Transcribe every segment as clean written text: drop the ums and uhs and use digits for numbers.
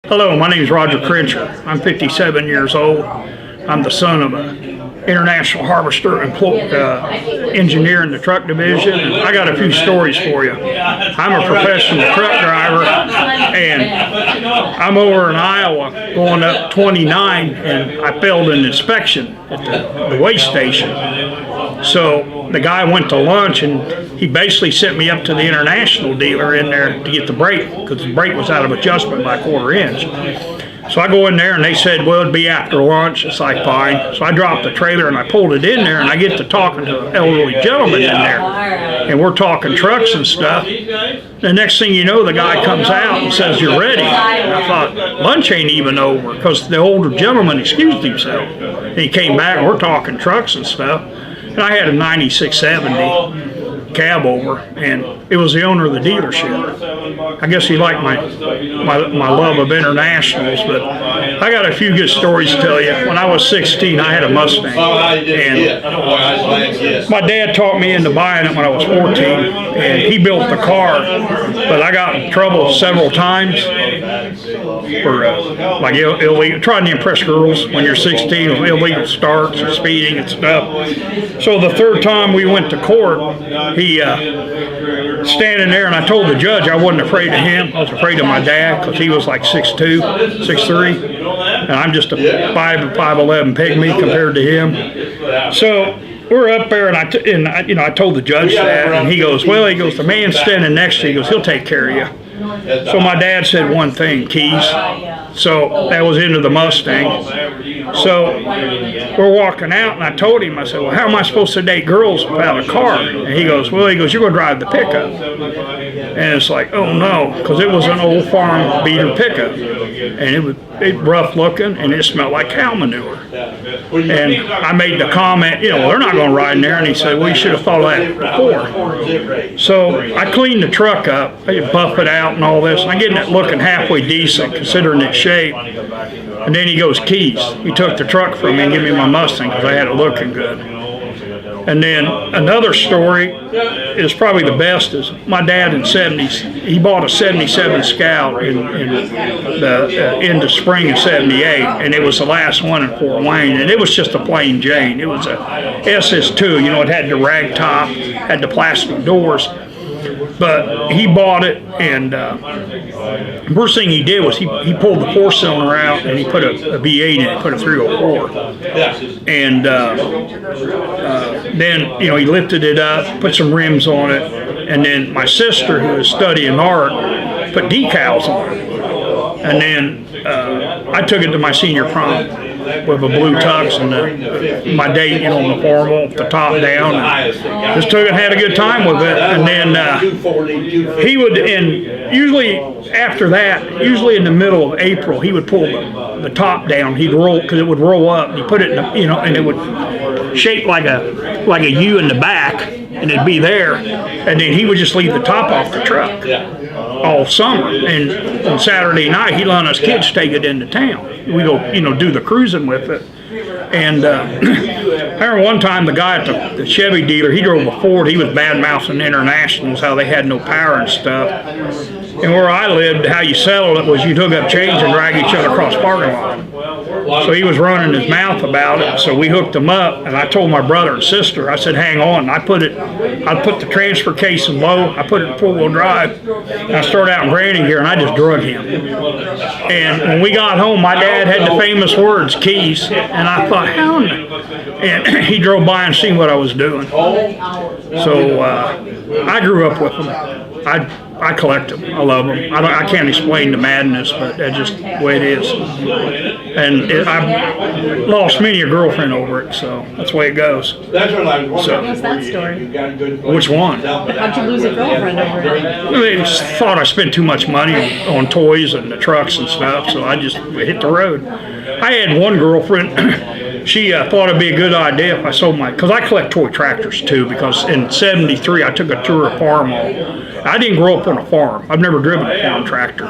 Hello, my name is Roger Crenshaw. I'm 57 years old. I'm the son of an international harvester engineer in the truck division. And I got a few stories for you. I'm a professional truck driver, and I'm over in Iowa going up 29, and I failed an inspection at the weigh station. So the guy went to lunch, and he basically sent me up to the international dealer in there to get the brake, because the brake was out of adjustment by 1/4 inch. So I go in there, and they said, well, it'd be after lunch. It's like, fine. So I dropped the trailer, and I pulled it in there, and I get to talking to an elderly gentleman in there, and we're talking trucks and stuff. The next thing you know, the guy comes out and says, you're ready. And I thought, lunch ain't even over, because the older gentleman excused himself. And he came back, and we're talking trucks and stuff. And I had a 9670 cab over, and it was the owner of the dealership. I guess he liked my love of internationals, but I got a few good stories to tell you. When I was 16, I had a Mustang, and my dad talked me into buying it when I was 14, and he built the car, but I got in trouble several times for like illegal, trying to impress girls when you're 16 with illegal starts and speeding and stuff. So the third time we went to court, he standing there, and I told the judge I wasn't afraid of him. I was afraid of my dad, because he was like 6'2", 6'3", and I'm just a 5'11" pygmy compared to him. So we're up there, and I told the judge that, and he goes, well, the man standing next to you, he goes, he'll take care of you. So my dad said one thing, keys. So that was into the Mustang. So we're walking out, and I told him, I said, well, how am I supposed to date girls without a car? And he goes, you're going to drive the pickup. And it's like, oh no, because it was an old farm beater pickup. And it was rough looking, and it smelled like cow manure. And I made the comment, they're not going to ride in there. And he said, well, you should have thought of that before. So I cleaned the truck up, I buff it out and all this, and I'm getting it looking halfway decent considering its shape. And then he goes, keys. He took the truck from me and gave me my Mustang because I had it looking good. And then another story is probably the best is my dad in '70s. He bought a '77 Scout in the spring of '78, and it was the last one in Fort Wayne, and it was just a plain Jane. It was a SS2. It had the rag top, had the plastic doors. But he bought it, and first thing he did was he pulled the 4-cylinder out, and he put a V8 in it, put a 304. And then, he lifted it up, put some rims on it, and then my sister, who was studying art, put decals on it. And then I took it to my senior prom with a blue tux and my date, on the formal, the top down, and just took it and had a good time with it. And then he would, and usually after that, usually in the middle of April, he would pull the top down. He'd roll, because it would roll up. He put it in and it would shape like a U in the back, and it'd be there. And then he would just leave the top off the truck all summer, and on Saturday night he'd let us kids take it into town. We go, do the cruising with it. And I remember one time the guy at the Chevy dealer, he drove a Ford. He was bad-mouthing internationals, how they had no power and stuff. And where I lived, how you settled it was you'd hook up change and drag each other across the parking lot. So he was running his mouth about it, so we hooked him up, and I told my brother and sister, I said, hang on. I put the transfer case in low, I put it in 4-wheel drive, and I started out in granny gear, and I just drug him. And when we got home, my dad had the famous words, keys, and I thought, how? And he drove by and seen what I was doing. So I grew up with him. I collect them. I love them. I can't explain the madness, but that's just the way it is. And I've lost many a girlfriend over it, so that's the way it goes. So, what's that story? Which one? How'd you lose a girlfriend over it? They just thought I spent too much money on toys and the trucks and stuff, so I just hit the road. I had one girlfriend. She thought it'd be a good idea if I sold because I collect toy tractors too, because in '73 I took a tour of Farmall. I didn't grow up on a farm. I've never driven a farm tractor.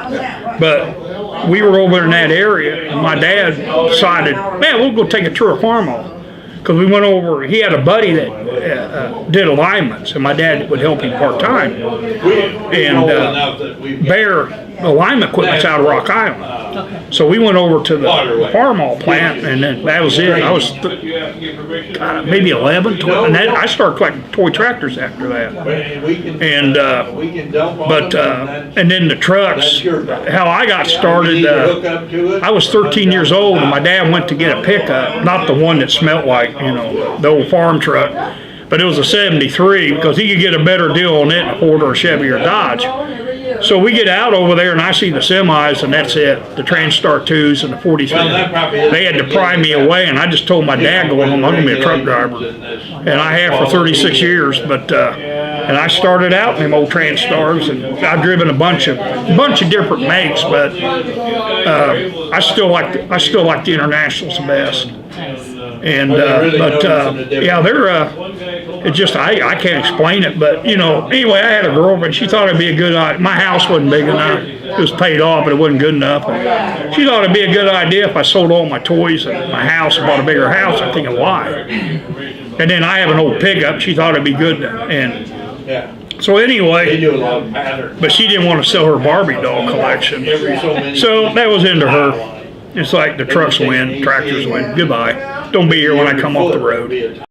But we were over in that area, and my dad decided, man, we'll go take a tour of Farmall. Because we went over, he had a buddy that did alignments, and my dad would help him part-time. And Bear the lime equipment's out of Rock Island. Okay. So we went over to the Farmall plant, and then that was it. I was maybe 11, 12, and then I started collecting toy tractors after that. And and then the trucks. How I got started, I was 13 years old, and my dad went to get a pickup, not the one that smelled like, you know, the old farm truck, but it was a 73 because he could get a better deal on it than a Ford or a Chevy or Dodge. So we get out over there and I see the semis, and that's it. The Transtar 2s and the 43. They had to pry me away, and I just told my dad going home, I'm going to be a truck driver. And I have for 36 years, but and I started out in them old Transtars, and I've driven a bunch of different makes, but I still like the Internationals the best. And yeah, they're it just I can't explain it, but you know, anyway, I had a girlfriend. She thought it'd be a good idea. My house wasn't big enough; it was paid off, but it wasn't good enough. And she thought it'd be a good idea if I sold all my toys and my house and bought a bigger house. I'm thinking, why? And then I have an old pickup. She thought it'd be good, and so anyway, but she didn't want to sell her Barbie doll collection, so that was into her. It's like the trucks win, tractors win. Goodbye. Don't be here when I come off the road.